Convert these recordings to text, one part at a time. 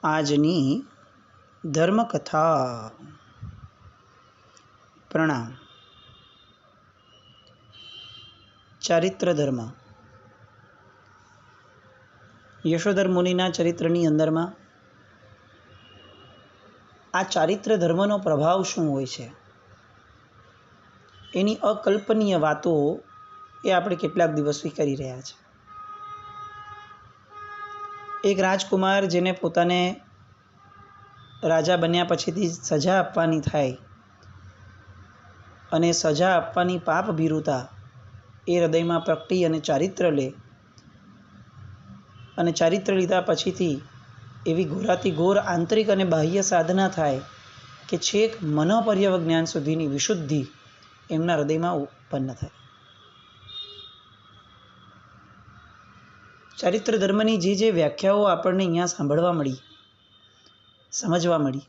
આજની ધર્મકથા. પ્રણામ. ચારિત્ર ધર્મ. યશોધર મુનિના ચરિત્રની અંદરમાં આ ચારિત્ર ધર્મનો પ્રભાવ શું હોય છે એની અકલ્પનીય વાતો એ આપણે કેટલાક દિવસથી કરી રહ્યા છે. એક રાજકુમાર જેને પોતાને રાજા બન્યા પછીથી સજા આપવાની થાય અને સજા આપવાની પાપ ભીરુતા એ હૃદયમાં પ્રગટી અને ચારિત્ર લે અને ચારિત્ર લીધા પછીથી એવી ઘોરાતી ઘોર આંતરિક અને બાહ્ય સાધના થાય કે છેક મનોપર્યવ જ્ઞાન સુધીની વિશુદ્ધિ એમના હૃદયમાં ઉત્પન્ન થાય. ચારિત્ર ધર્મની જે વ્યાખ્યાઓ આપણને અહીંયા સાંભળવા મળી, સમજવા મળી,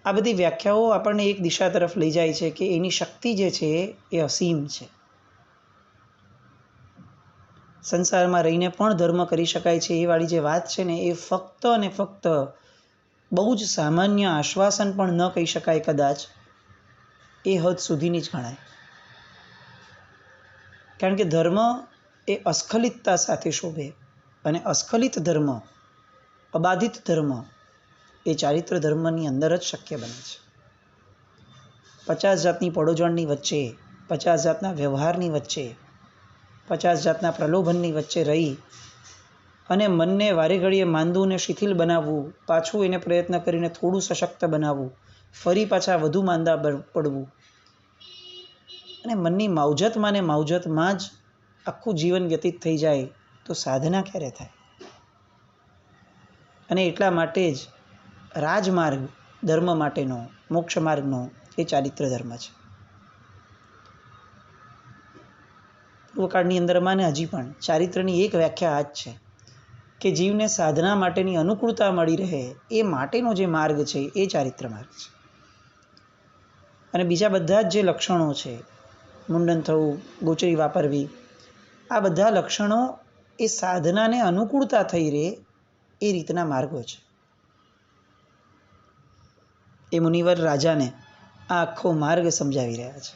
આ બધી વ્યાખ્યાઓ આપણને એક દિશા તરફ લઈ જાય છે કે એની શક્તિ જે છે એ અસીમ છે. સંસારમાં રહીને પણ ધર્મ કરી શકાય છે એ વાળી જે વાત છે ને એ ફક્ત અને ફક્ત બહુ જ સામાન્ય આશ્વાસન પણ ન કહી શકાય કદાચ, એ હદ સુધીની જ ગણાય. કારણ કે ધર્મ એ અસ્ખલિતતા સાથે શોભે અને અસ્ખલિત ધર્મ, અબાધિત ધર્મ એ ચારિત્ર ધર્મની અંદર જ શક્ય બને છે. 50 જાતની પડોજણની વચ્ચે, 50 જાતના વ્યવહારની વચ્ચે, 50 જાતના પ્રલોભનની વચ્ચે રહી અને મનને વારે ઘડીએ માંદું ને શિથિલ બનાવવું, પાછું એને પ્રયત્ન કરીને થોડું સશક્ત બનાવવું, ફરી પાછા વધુ માંદા પડવું અને મનની માવજતમાં ને માવજતમાં જ આખું જીવન વ્યતીત થઈ જાય તો સાધના ક્યારે થાય? અને એટલા માટે જ રાજમાર્ગ ધર્મ માટેનો, મોક્ષ માર્ગનો એ ચારિત્ર ધર્મ છે. પૂર્વકાળની અંદરમાં ને હજી પણ ચારિત્રની એક વ્યાખ્યા આ જ છે કે જીવને સાધના માટેની અનુકૂળતા મળી રહે એ માટેનો જે માર્ગ છે એ ચારિત્ર માર્ગ છે. અને બીજા બધા જ જે લક્ષણો છે, મુંડન થવું, ગોચરી વાપરવી, આ બધા લક્ષણો એ સાધનાને અનુકૂળતા થઈ રહે એ રીતના માર્ગો છે. એ મુનિવર રાજાને આ આખો માર્ગ સમજાવી રહ્યા છે.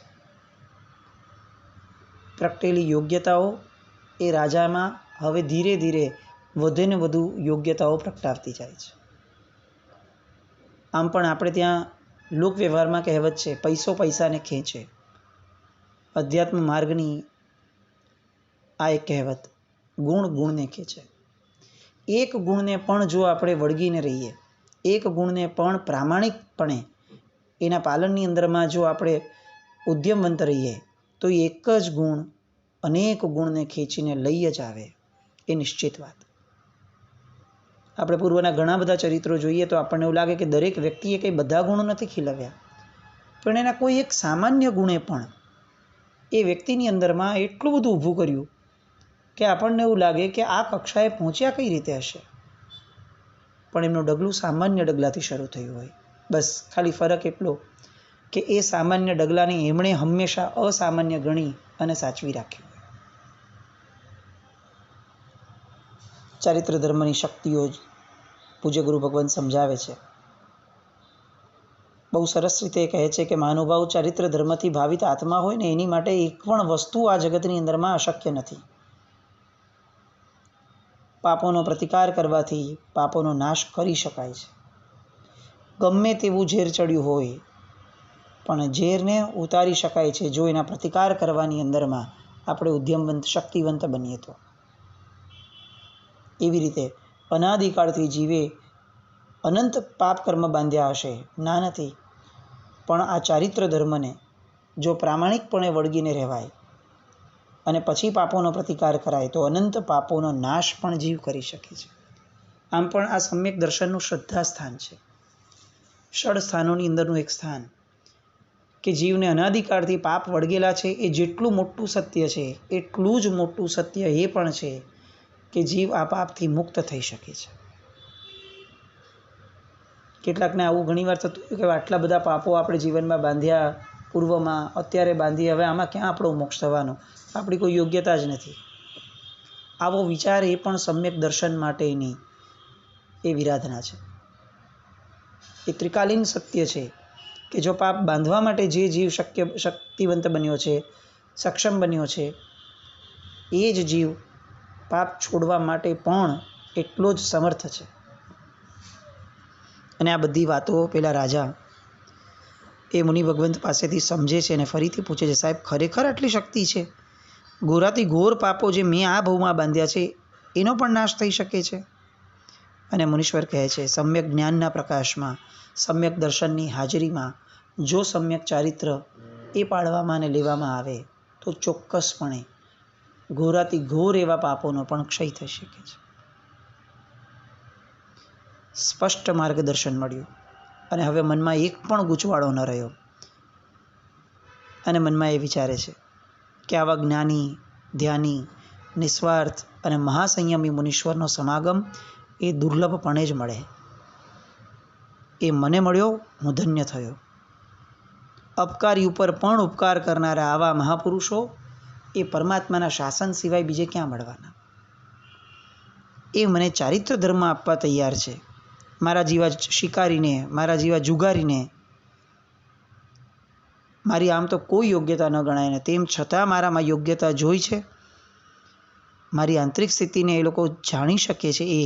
પ્રગટેલી યોગ્યતાઓ એ રાજામાં હવે ધીરે ધીરે વધુ ને વધુ યોગ્યતાઓ પ્રગટાવતી જાય છે. આમ પણ આપણે ત્યાં લોકવ્યવહારમાં કહેવત છે, પૈસો પૈસાને ખેંચે. અધ્યાત્મ માર્ગની આ એક કહેવત, ગુણ ગુણને ખેંચે. એક ગુણને પણ જો આપણે વળગીને રહીએ, એક ગુણને પણ પ્રામાણિકપણે એના પાલનની અંદરમાં જો આપણે ઉદ્યમવંત રહીએ તો એક જ ગુણ અનેક ગુણને ખેંચીને લઈ જ આવે, એ નિશ્ચિત વાત. આપણે પૂર્વના ઘણા બધા ચરિત્રો જોઈએ તો આપણને એવું લાગે કે દરેક વ્યક્તિએ કંઈ બધા ગુણો નથી ખીલવ્યા, પણ એના કોઈ એક સામાન્ય ગુણે પણ એ વ્યક્તિની અંદરમાં એટલું બધું ઊભું કર્યું કે આપણને એવું લાગે કે આ કક્ષાએ પહોંચ્યા કઈ રીતે હશે. પણ એમનું ડગલું સામાન્ય ડગલાથી શરૂ થયું હોય. બસ ખાલી ફરક એટલો કે એ સામાન્ય ડગલાને એમણે હંમેશા અસામાન્ય ગણી અને સાચવી રાખ્યું. ચારિત્ર ધર્મની શક્તિઓ જ પૂજ્ય ગુરુ ભગવાન સમજાવે છે. બહુ સરસ રીતે કહે છે કે મહાનુભાવ ચારિત્ર ધર્મથી ભાવિત આત્મા હોય ને એની માટે એક પણ વસ્તુ આ જગતની અંદરમાં અશક્ય નથી. પાપોનો પ્રતિકાર કરવાથી પાપોનો નાશ કરી શકાય છે. ગમે તેવું ઝેર ચડ્યું હોય પણ ઝેરને ઉતારી શકાય છે જો એના પ્રતિકાર કરવાની અંદરમાં આપણે ઉદ્યમવંત, શક્તિવંત બનીએ તો. એવી રીતે અનાદિકાળથી જીવે અનંત પાપ કર્મ બાંધ્યા હશે, ના નથી, પણ આ ચારિત્ર ધર્મને જો પ્રામાણિકપણે વળગીને રહેવાય અને પછી પાપોનો પ્રતિકાર કરાય તો અનંત પાપોનો નાશ પણ જીવ કરી શકે છે. આમ પણ આ સમ્યક દર્શનનું શ્રદ્ધા સ્થાન છે, ષડ સ્થાનોની અંદરનું એક સ્થાન કે જીવને અનાદિકાળથી પાપ વળગેલા છે એ જેટલું મોટું સત્ય છે એટલું જ મોટું સત્ય એ પણ છે કે જીવ આ પાપથી મુક્ત થઈ શકે છે. કેટલાકને આવું ઘણીવાર થતું કે આટલા બધા પાપો આપણે જીવનમાં બાંધ્યા પૂર્વમાં, અત્યારે બાંધી, હવે આમાં ક્યાં આપણો મોક્ષ થવાનો, આપણી કોઈ યોગ્યતા જ નથી. આવો વિચાર એ પણ સમ્યક દર્શન માટેની એ વિરાધના છે. એ ત્રિકાલીન સત્ય છે કે જો પાપ બાંધવા માટે જે જીવ શક્તિવંત બન્યો છે, સક્ષમ બન્યો છે, એ જ જીવ પાપ છોડવા માટે પણ એટલો જ સમર્થ છે. અને આ બધી વાતો પેલા રાજા એ મુનિ ભગવંત પાસેથી સમજે છે અને ફરીથી પૂછે છે, સાહેબ ખરેખર આટલી શક્તિ છે? ઘોરાથી ઘોર પાપો જે મેં આ ભવમાં બાંધ્યા છે એનો પણ નાશ થઈ શકે છે? અને મુનીશ્વર કહે છે, સમ્યક જ્ઞાનના પ્રકાશમાં, સમ્યક દર્શનની હાજરીમાં જો સમ્યક ચારિત્ર એ પાળવામાં અને લેવામાં આવે તો ચોક્કસપણે ઘોરાથી ઘોર એવા પાપોનો પણ ક્ષય થઈ શકે છે. સ્પષ્ટ માર્ગદર્શન મળ્યું અને હવે મનમાં એક પણ ગૂંચવાડો ન રહ્યો. અને મનમાં એ વિચારે છે કે આવા જ્ઞાની, ધ્યાની, નિસ્વાર્થ અને મહાસંયમી મુનીશ્વરનો સમાગમ એ દુર્લભપણે જ મળે. એ મને મળ્યો, હું ધન્ય થયો. અપકારી ઉપર પણ ઉપકાર કરનારા આવા મહાપુરુષો એ પરમાત્માના શાસન સિવાય બીજે ક્યાં મળવાના? એ મને ચારિત્ર ધર્મ આપવા તૈયાર છે. મારા જેવા શિકારીને, મારા જેવા જુગારીને મારી આમ તો કોઈ યોગ્યતા ન ગણાય ને તેમ છતાં મારામાં યોગ્યતા જોઈ છે. મારી આંતરિક સ્થિતિને એ લોકો જાણી શકે છે. એ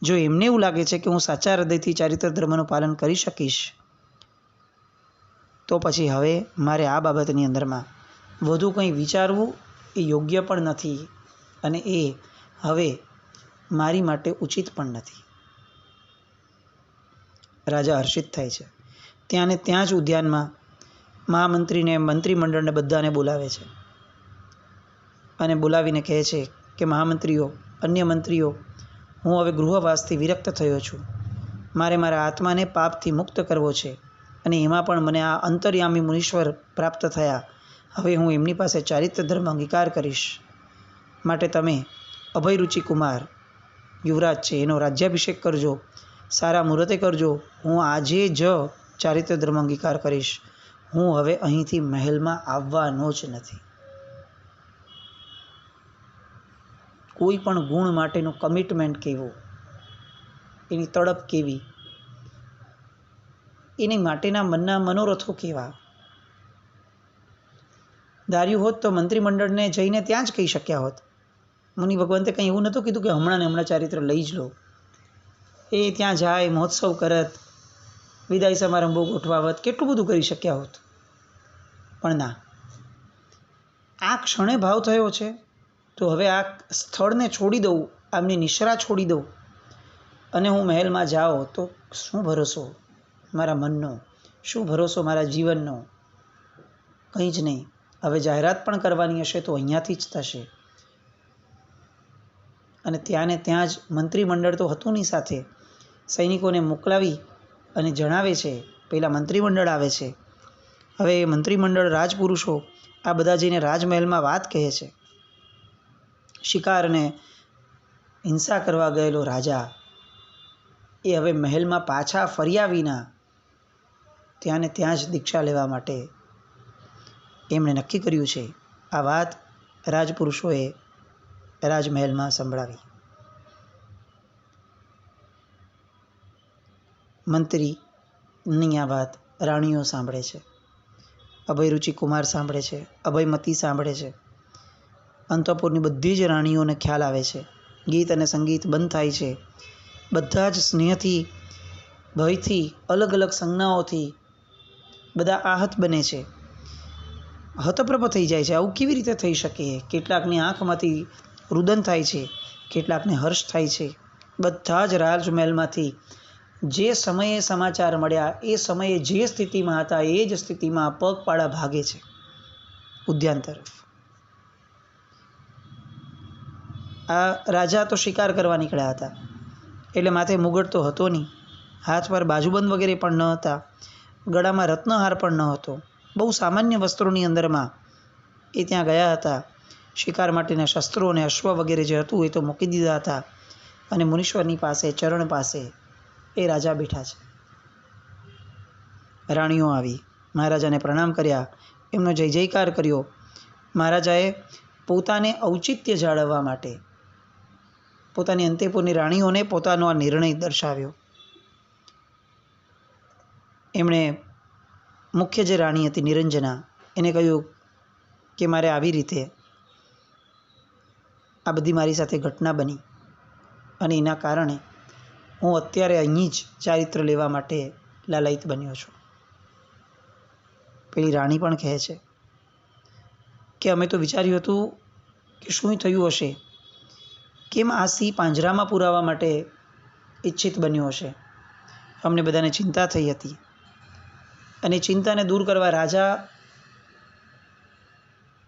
જો એમને એવું લાગે છે કે હું સાચા હૃદયથી ચારિત્ર ધર્મનું પાલન કરી શકીશ, તો પછી હવે મારે આ બાબતની અંદરમાં વધુ કંઈ વિચારવું એ યોગ્ય પણ નથી અને એ હવે મારી માટે ઉચિત પણ નથી. રાજા હર્ષિત થાય છે. ત્યાં ને ત્યાં જ ઉદ્યાનમાં મહામંત્રીને, મંત્રીમંડળને બધાને બોલાવે છે અને બોલાવીને કહે છે કે મહામંત્રીઓ, અન્ય મંત્રીઓ, હું હવે ગૃહવાસથી વિરક્ત થયો છું. મારે મારા આત્માને પાપથી મુક્ત કરવો છે અને એમાં પણ મને આ અંતર્યામી મુનીશ્વર પ્રાપ્ત થયા. હવે હું એમની પાસે ચારિત્ર ધર્મ અંગીકાર કરીશ. માટે તમે અભયરુચિ કુમાર યુવરાજ છે એનો રાજ્યાભિષેક કરજો, સારા મુહૂર્તે કરજો. હું આજે જ ચારિત્ર ધર્મ અંગીકાર કરીશ. હું હવે અહીંથી મહેલમાં આવવાનો જ નથી. કોઈ પણ ગુણ માટેનું કમિટમેન્ટ કેવું, એની તડપ કેવી, એની માટેના મનના મનોરથો કેવા. ધાર્યું હોત તો મંત્રીમંડળને જઈને ત્યાં જ કહી શક્યા હોત. મુનિ ભગવંતે કંઈ એવું નહોતું કીધું કે હમણાં ને હમણાં ચારિત્ર લઈ જ લો. એ ત્યાં જાય, મહોત્સવ કરત, વિદાય સમારંભો ગોઠવાવત, કેટલું બધું કરી શક્યા હોત. પણ ના, આ ક્ષણે ભાવ થયો છે તો હવે આ સ્થળને છોડી દઉં, આમની નિશ્રા છોડી દઉં અને હું મહેલમાં જાઉં તો શું ભરોસો મારા મનનો, શું ભરોસો મારા જીવનનો? કંઈ જ નહીં. હવે જાહેરાત પણ કરવાની હશે તો અહીંયાથી જ થશે. અને ત્યાં ને ત્યાં જ મંત્રીમંડળ તો હતું ની સાથે, સૈનિકોને મોકલાવી અને જણાવે છે. પહેલાં મંત્રીમંડળ આવે છે. હવે એ મંત્રીમંડળ, રાજપુરુષો આ બધા જઈને રાજમહેલમાં વાત કહે છે. શિકારને હિંસા કરવા ગયેલો રાજા એ હવે મહેલમાં પાછા ફર્યા વિના ત્યાં ને ત્યાં જ દીક્ષા લેવા માટે એમણે નક્કી કર્યું છે. આ વાત રાજપુરુષોએ રાજમહેલમાં સંભળાવી. મંત્રીની આ વાત રાણીઓ સાંભળે છે, અભયરુચિ કુમાર સાંભળે છે, અભયમતી સાંભળે છે. અંતઃપુરની બધી જ રાણીઓને ખ્યાલ આવે છે. ગીત અને સંગીત બંધ થાય છે. બધા જ સ્નેહથી, ભયથી, અલગ અલગ સંજ્ઞાઓથી બધા આહત બને છે, હતપ્રભ થઈ જાય છે. આવું કેવી રીતે થઈ શકે? કેટલાકની આંખમાંથી રુદન થાય છે, કેટલાકને હર્ષ થાય છે. બધા જ રાજમહેલમાંથી જે સમયે સમાચાર મળ્યા, એ સમયે જે સ્થિતિમાં હતા એ જ સ્થિતિમાં પગપાળા ભાગે છે ઉદ્યાન તરફ. આ રાજા તો શિકાર કરવા નીકળ્યા હતા એટલે માથે મુગટ તો હતો નહીં, હાથ પર બાજુબંધ વગેરે પણ ન હતા, ગળામાં રત્નહાર પણ ન હતો. બહુ સામાન્ય વસ્ત્રોની અંદરમાં એ ત્યાં ગયા હતા. શિકાર માટેના શસ્ત્રો અને અશ્વ વગેરે જે હતું એ તો મૂકી દીધા હતા અને મુનીશ્વરની પાસે, ચરણ પાસે એ રાજા બેઠા છે. રાણીઓ આવી મહારાજાને પ્રણામ કર્યા, એમનો જય જયકાર કર્યો. મહારાજાએ પોતાને ઔચિત્ય જાળવવા માટે, પોતાની અંતઃપુરની રાણીઓને પોતાનો આ નિર્ણય દર્શાવ્યો. એમણે મુખ્ય જે રાણી હતી નિરંજના એને કહ્યું કે મારે આવી રીતે આ બધી મારી સાથે ઘટના બની અને એના કારણે હું અત્યારે અહીં જ ચારિત્ર લેવા માટે લાલાયિત બન્યો છું. પેલી રાણી પણ કહે છે કે અમે તો વિચાર્યું હતું કે શું થયું હશે, કેમ આ સિંહ પાંજરામાં પુરાવા માટે ઈચ્છિત બન્યો હશે. અમને બધાને ચિંતા થઈ હતી અને ચિંતાને દૂર કરવા રાજા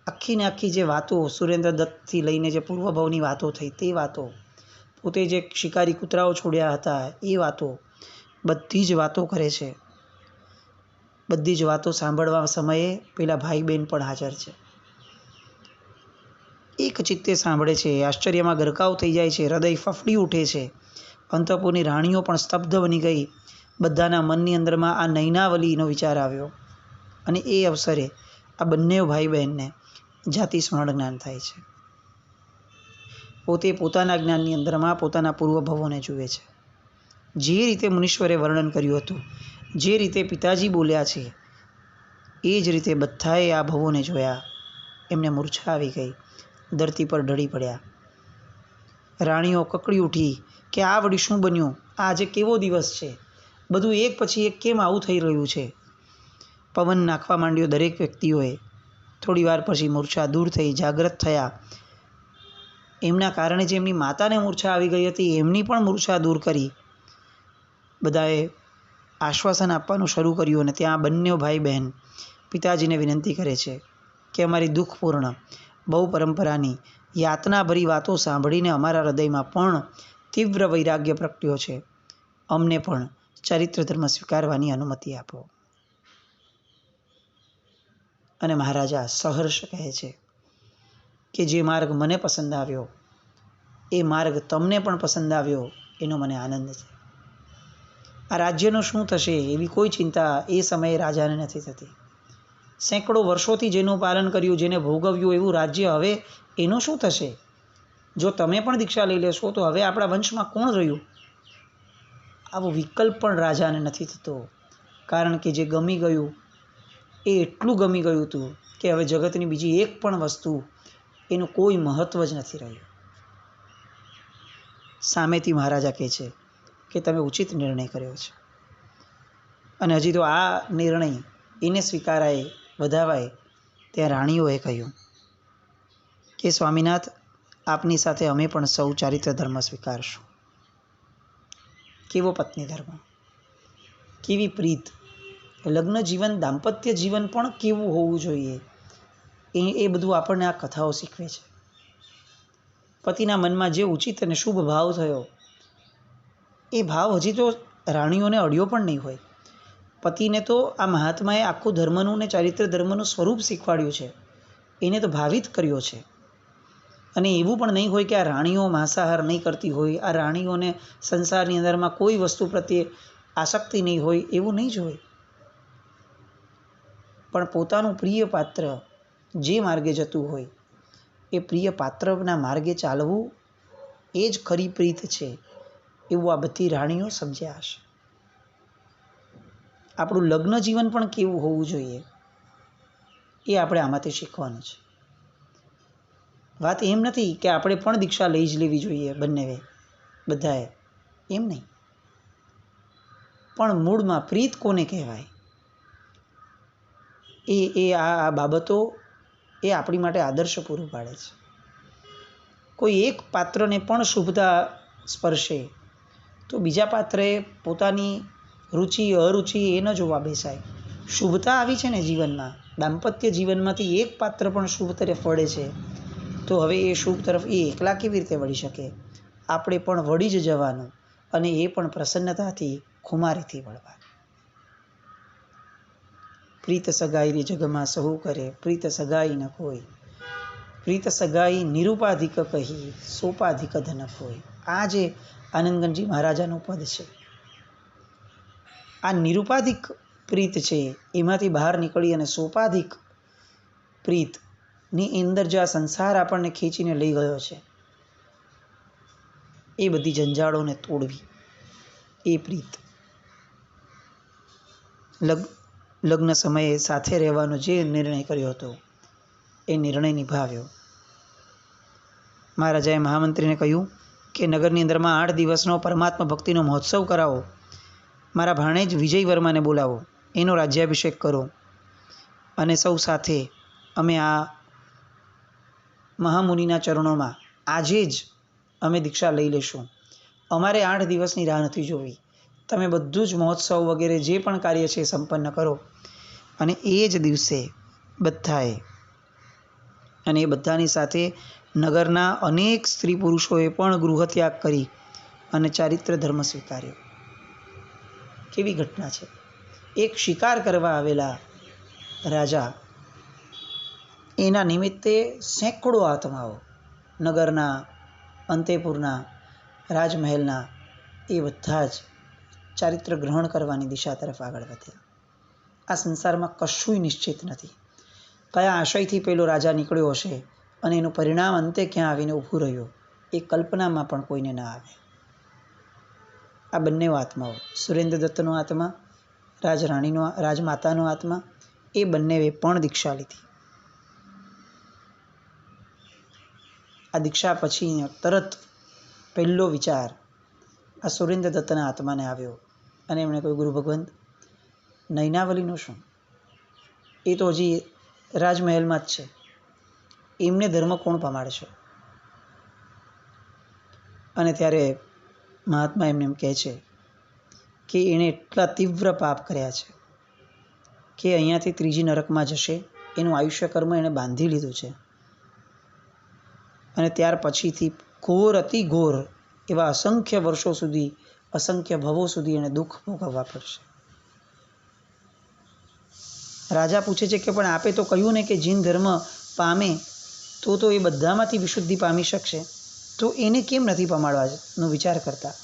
આખી ને આખી જે વાતો સુરેન્દ્રદત્તથી લઈને જે પૂર્વભવની વાતો થઈ તે વાતો, પોતે જે શિકારી કૂતરાઓ છોડ્યા હતા એ વાતો, બધી જ વાતો કરે છે. બધી જ વાતો સાંભળવા સમયે પેલા ભાઈ બહેન પણ હાજર છે. એક ચિત્તે સાંભળે છે, આશ્ચર્યમાં ગરકાવ થઈ જાય છે, હૃદય ફફડી ઉઠે છે. અંતઃપુરની રાણીઓ પણ સ્તબ્ધ બની ગઈ. બધાના મનની અંદરમાં આ નૈનાવલીનો વિચાર આવ્યો અને એ અવસરે આ બંને ભાઈ બહેનને જાતિ સ્મરણ જ્ઞાન થાય છે. પોતે પોતાના જ્ઞાનની અંદરમાં પોતાના પૂર્વભવોને જુએ છે. જે રીતે મુનીશ્વરે વર્ણન કર્યું હતું, જે રીતે પિતાજી બોલ્યા છે, એ જ રીતે બધાએ આ ભવોને જોયા. એમને મૂર્છા આવી ગઈ, ધરતી પર ઢળી પડ્યા. રાણીઓ કકડી ઉઠી કે આ વળી શું બન્યું, આ આજે કેવો દિવસ છે, બધું એક પછી એક કેમ આવું થઈ રહ્યું છે. પવન નાખવા માંડ્યો દરેક વ્યક્તિઓએ. થોડી વાર પછી મૂર્છા દૂર થઈ, જાગ્રત થયા. એમના કારણે જે એમની માતાને મૂર્છા આવી ગઈ હતી એમની પણ મૂર્છા દૂર કરી. બધાએ આશ્વાસન આપવાનું શરૂ કર્યું અને ત્યાં બંને ભાઈ બહેન પિતાજીને વિનંતી કરે છે કે અમારી દુઃખપૂર્ણ બહુ પરંપરાની યાતનાભરી વાતો સાંભળીને અમારા હૃદયમાં પણ તીવ્ર વૈરાગ્ય પ્રગટ્યો છે. અમને પણ ચારિત્ર ધર્મ સ્વીકારવાની અનુમતિ આપો. અને મહારાજા સહર્ષ કહે છે કે જે માર્ગ મને પસંદ આવ્યો એ માર્ગ તમને પણ પસંદ આવ્યો એનો મને આનંદ છે. આ રાજ્યનું શું થશે એવી કોઈ ચિંતા એ સમયે રાજાને નથી થતી. સેંકડો વર્ષોથી જેનું પાલન કર્યું, જેને ભોગવ્યું એવું રાજ્ય હવે એનું શું થશે? જો તમે પણ દીક્ષા લઈ લેશો તો હવે આપણા વંશમાં કોણ રહ્યું? આવો વિકલ્પ પણ રાજાને નથી થતો, કારણ કે જે ગમી ગયું એ એટલું ગમી ગયું હતું કે હવે જગતની બીજી એક પણ વસ્તુ એનું કોઈ મહત્ત્વ જ નથી રહ્યું. સામેથી મહારાજા કહે છે કે તમે ઉચિત નિર્ણય કર્યો છે અને હજી તો આ નિર્ણય એને સ્વીકારાય, વધાવાય. ત્યાં રાણીઓએ કહ્યું કે સ્વામીનાથ, આપની સાથે અમે પણ સૌ ચારિત્ર ધર્મ સ્વીકારશું. કેવો પત્ની ધર્મ, કેવી પ્રીત, લગ્ન જીવન, દાંપત્ય જીવન પણ કેવું હોવું જોઈએ એ બધું આપણને આ કથાઓ શીખવે છે. પતિના મનમાં જે ઉચિત અને શુભ ભાવ થયો એ ભાવ હજી તો રાણીઓને અડ્યો પણ નહીં હોય. પતિને તો આ મહાત્માએ આખું ધર્મનું ને ચારિત્ર ધર્મનું સ્વરૂપ શીખવાડ્યું છે, એને તો ભાવિત કર્યો છે. અને એવું પણ નહીં હોય કે આ રાણીઓ માંસાહાર નહીં કરતી હોય, આ રાણીઓને સંસારની અંદરમાં કોઈ વસ્તુ પ્રત્યે આસક્તિ નહીં હોય, એવું નહીં જ હોય. પણ પોતાનું પ્રિય પાત્ર જે માર્ગે જતું હોય એ પ્રિય પાત્રના માર્ગે ચાલવું એ જ ખરી પ્રીત છે, એવું આ બધી રાણીઓ સમજ્યા હશે. આપણું લગ્ન જીવન પણ કેવું હોવું જોઈએ એ આપણે આમાંથી શીખવાનું છે. વાત એમ નથી કે આપણે પણ દીક્ષા લઈ જ લેવી જોઈએ બંનેવે, બધાએ, એમ નહીં. પણ મૂળમાં પ્રીત કોને કહેવાય આ બાબતો એ આપણી માટે આદર્શ પૂરું પાડે છે. કોઈ એક પાત્રને પણ શુભતા સ્પર્શે તો બીજા પાત્રએ પોતાની રુચિ અરુચિ એ ન જોવા બેસાય. શુભતા આવી છે ને જીવનમાં, દાંપત્ય જીવનમાંથી એક પાત્ર પણ શુભ તરફ વળે છે તો હવે એ શુભ તરફ એ એકલા કેવી રીતે વળી શકે? આપણે પણ વળી જ જવાનું અને એ પણ પ્રસન્નતાથી, ખુમારીથી વળવાનું. પ્રીત સગાઈ જગમાં સહુ કરે, પ્રીત સગાઈ ન કોઈ, પ્રીત સગાઈ નિરુપાધિક કહી, સોપાધિક ધન કોઈ. આ જે આનંદગંજી મહારાજાનું પદ છે, આ નિરુપાધિક પ્રીત છે, એમાંથી બહાર નીકળી અને સોપાધિક પ્રીતની અંદર જે આ સંસાર આપણને ખેંચીને લઈ ગયો છે એ બધી જંજાળોને તોડવી, એ પ્રીત. લગ્ન સમયે સાથે રહેવાનો જે નિર્ણય કર્યો હતો એ નિર્ણય નિભાવ્યો. મહારાજાએ મહામંત્રીને કહ્યું કે નગરની અંદરમાં 8 દિવસનો પરમાત્મા ભક્તિનો મહોત્સવ કરાવો. મારા ભાણેજ વિજય વર્માને બોલાવો, એનો રાજ્યાભિષેક કરો અને સૌ સાથે અમે આ મહામુનિના ચરણોમાં આજે જ અમે દીક્ષા લઈ લેશું. અમારે 8 દિવસની રાહ નથી જોવી. તમે બધું જ મહોત્સવ વગેરે જે પણ કાર્ય છે એ સંપન્ન કરો. અને એ જ દિવસે બધાએ અને એ બધાની સાથે નગરના અનેક સ્ત્રી પુરુષોએ પણ ગૃહત્યાગ કરી અને ચારિત્ર ધર્મ સ્વીકાર્યો. કેવી ઘટના છે! એક શિકાર કરવા આવેલા રાજા, એના નિમિત્તે સેંકડો આત્માઓ નગરના, અંતેપુરના, રાજમહેલના એ બધા જ ચારિત્ર ગ્રહણ કરવાની દિશા તરફ આગળ વધ્યા. આ સંસારમાં કશુંય નિશ્ચિત નથી. કયા આશયથી પેલો રાજા નીકળ્યો હશે અને એનું પરિણામ અંતે ક્યાં આવીને ઊભું રહ્યું એ કલ્પનામાં પણ કોઈને ના આવે. આ બંને આત્માઓ, સુરેન્દ્રદત્તનો આત્મા, રાજમાતાનો આત્મા, એ બંનેએ પણ દીક્ષા લીધી. આ દીક્ષા પછી તરત પહેલો વિચાર આ સુરેન્દ્રદત્તના આત્માને આવ્યો અને એમણે કહ્યું, ગુરુ ભગવંત, નૈનાવલીનું શું? એ તો હજી રાજમહેલમાં જ છે. એમને ધર્મ કોણ પમાડશે? અને ત્યારે મહાત્મા એમને એમ કહે છે કે એણે એટલા તીવ્ર પાપ કર્યા છે કે અહીંયાથી ત્રીજી નરકમાં જશે. એનું આયુષ્ય કર્મ એણે બાંધી લીધું છે અને ત્યાર પછીથી ઘોર અતિ ઘોર એવા અસંખ્ય વર્ષો સુધી, અસંખ્ય ભવો સુધી એને દુઃખ ભોગવવા પડશે. રાજા પૂછે છે કે પણ આપે તો કહ્યું ને કે જીન ધર્મ પામે તો એ બધામાંથી વિશુદ્ધિ પામી શકશે, તો એને કેમ નથી પમાડવાનો વિચાર કરતા?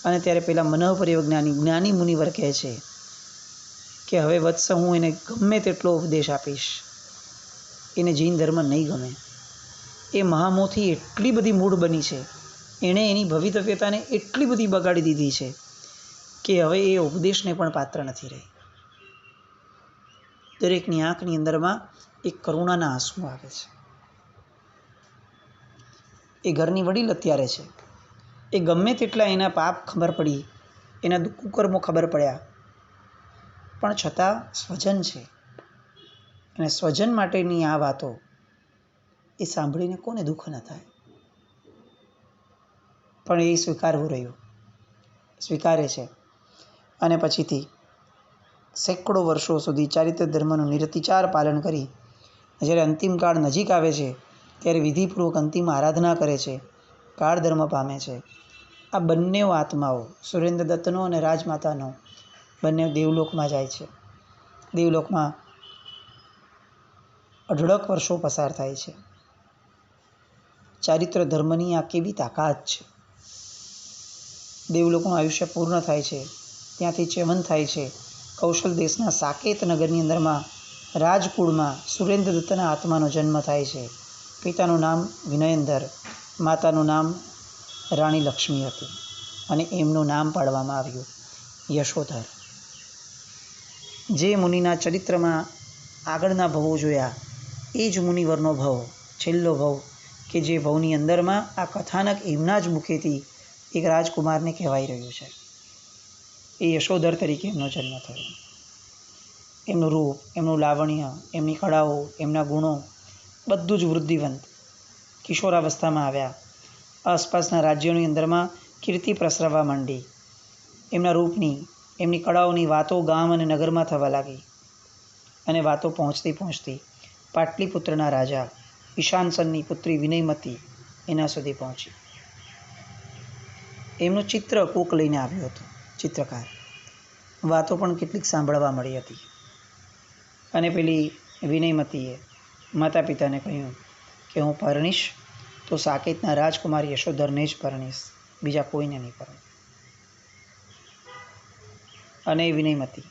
અને ત્યારે પેલા જ્ઞાની મુનિવર કહે છે કે હવે વત્સ, હું એને ગમે તેટલો ઉપદેશ આપીશ, એને જૈન ધર્મ નહીં ગમે. એ મહામોહથી એટલી બધી મૂળ બની છે, એણે એની ભવિતવ્યતાને એટલી બધી બગાડી દીધી છે કે હવે એ ઉપદેશને પણ પાત્ર નથી રહી. દરેકની આંખની અંદરમાં એક કરુણાના આંસુ આવે છે. એ ઘરની વડીલ અત્યારે છે. એ ગમે તેટલા એના પાપ ખબર પડી, એના કુકર્મો ખબર પડ્યા, પણ છતાં સ્વજન છે અને સ્વજન માટેની આ વાતો એ સાંભળીને કોને દુઃખ ન થાય? પણ એ સ્વીકારવું રહ્યું, સ્વીકારે છે. અને પછીથી સેંકડો વર્ષો સુધી ચારિત્ર ધર્મનું નિરતિચાર પાલન કરી જ્યારે અંતિમ કાળ નજીક આવે છે ત્યારે વિધિપૂર્વક અંતિમ આરાધના કરે છે, કાળ ધર્મ પામે છે. આ બંને આત્માઓ, સુરેન્દ્રદત્તનો અને રાજમાતાનો, બંને દેવલોકમાં જાય છે. દેવલોકમાં અઢળક વર્ષો પસાર થાય છે. ચારિત્ર ધર્મની આ કેવી તાકાત છે! દેવલોકનું આયુષ્ય પૂર્ણ થાય છે. ત્યાંથી ચેવન થાય છે. કૌશલ દેશના સાકેત નગરની અંદરમાં રાજકુળમાં સુરેન્દ્રદત્તના આત્માનો જન્મ થાય છે. પિતાનું નામ વિનયેન્દ્ર, માતાનું નામ રાણી લક્ષ્મી હતું અને એમનું નામ પાડવામાં આવ્યું યશોધર. જે મુનિના ચરિત્રમાં આગળના ભવો જોયા એ જ મુનિવરનો ભવ, છેલ્લો ભવ, કે જે ભવની અંદરમાં આ કથાનક એમના જ મુખેથી એક રાજકુમારને કહેવાઈ રહ્યું છે. એ યશોધર તરીકે એમનો જન્મ થયો. એમનું રૂપ, એમનું લાવણ્ય, એમની કળાઓ, એમના ગુણો બધું જ વૃદ્ધિવંત. કિશોરાવસ્થામાં આવ્યા. આસપાસના રાજ્યોની અંદરમાં કીર્તિ પ્રસરવા માંડી. એમના રૂપની, એમની કળાઓની વાતો ગામ અને નગરમાં થવા લાગી અને વાતો પહોંચતી પહોંચતી પાટલીપુત્રના રાજા ઈશાનસનની પુત્રી વિનયમતી એના સુધી પહોંચી. એમનું ચિત્ર કોક લઈને આવ્યું હતું, ચિત્રકાર. વાતો પણ કેટલીક સાંભળવા મળી હતી. અને પેલી વિનયમતીએ માતા પિતાને કહ્યું કે હું પરણીશ તો સાકેતના રાજકુમાર યશોધરને જ પરણીશ, બીજા કોઈને નહીં પરણું. અને વિનયમતી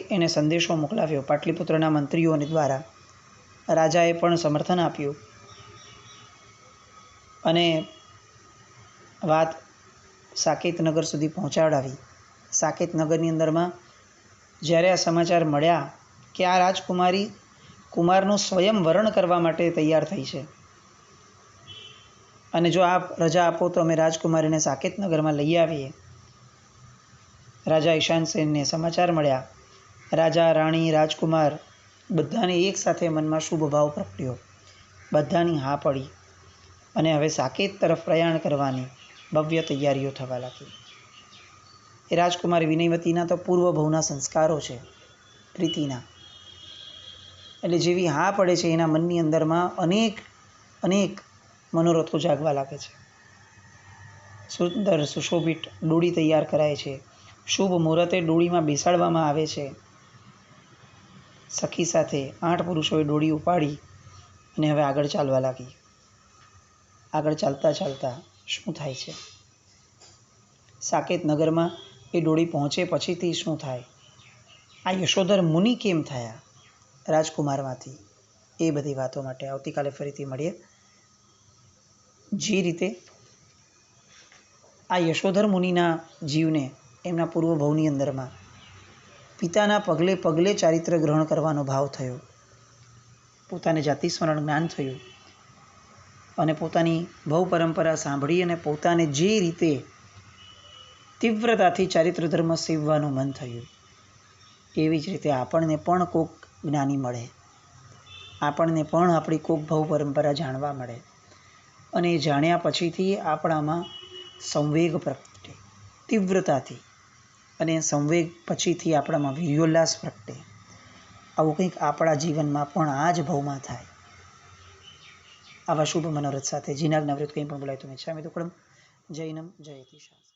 એને સંદેશો મોકલાવ્યો પાટલીપુત્રના મંત્રીઓને દ્વારા. રાજાએ પણ સમર્થન આપ્યું અને વાત સાકેત નગર સુધી પહોંચાડાવી. સાકેત નગરની અંદરમાં જ્યારે આ સમાચાર મળ્યા કે આ રાજકુમારી કુમારનું સ્વયંવરણ કરવા માટે તૈયાર થઈ છે અને જો આપ રજા આપો તો અમે રાજકુમારીને સાકેત નગરમાં લઈ આવીએ. રાજા ઈશાન સેનને સમાચાર મળ્યા. રાજા, રાણી, રાજકુમાર બધાને એક સાથે મનમાં શુભ ભાવ પ્રગટ્યો. બધાની હા પડી અને હવે સાકેત તરફ પ્રયાણ કરવાની ભવ્ય તૈયારીઓ થવા લાગી. એ રાજકુમારી વિનયવતીના તો પૂર્વ ભવના સંસ્કારો છે, પ્રીતિના. એટલે જેવી હા પડે છે એના મનની અંદરમાં અનેક મનોરથો જાગવા લાગે છે. સુંદર સુશોભિત ડોળી તૈયાર કરાય છે. શુભ મુહૂર્તે ડોળીમાં બેસાડવામાં આવે છે. સખી સાથે 8 પુરુષોએ ડોળી ઉપાડી અને હવે આગળ ચાલવા લાગી. આગળ ચાલતા ચાલતા શું થાય છે? સાકેત નગરમાં એ ડોળી પહોંચે પછીથી શું થાય? આ યશોધર મુનિ કેમ થયા રાજકુમારમાંથી? એ બધી વાતો માટે આવતીકાલે ફરીથી મળીએ. જે રીતે આ યશોધર મુનિના જીવને એમના પૂર્વ ભવની અંદરમાં પિતાના પગલે પગલે ચારિત્ર ગ્રહણ કરવાનો ભાવ થયો, પોતાને જાતિ સ્મરણ જ્ઞાન થયું અને પોતાની ભવ પરંપરા સાંભળી અને પોતાને જે રીતે તીવ્રતાથી ચારિત્ર ધર્મ સેવવાનું મન થયું, એવી જ રીતે આપણને પણ કોક જ્ઞાની મળે, આપણને પણ આપણી કોક ભવ પરંપરા જાણવા મળે અને એ જાણ્યા પછીથી આપણામાં સંવેગ પ્રગટે તીવ્રતાથી, અને સંવેગ પછીથી આપણામાં વીર્યોલ્લાસ પ્રગટે. આવું કંઈક આપણા જીવનમાં પણ આ જ ભવમાં થાય. આવા શુભ મનોરથ સાથે જીનાજ્ઞાવૃત કંઈ પણ બોલાય તો ઈચ્છામિ દુક્કડમ. જૈનમ જયતિ શાસ્ત્રમ.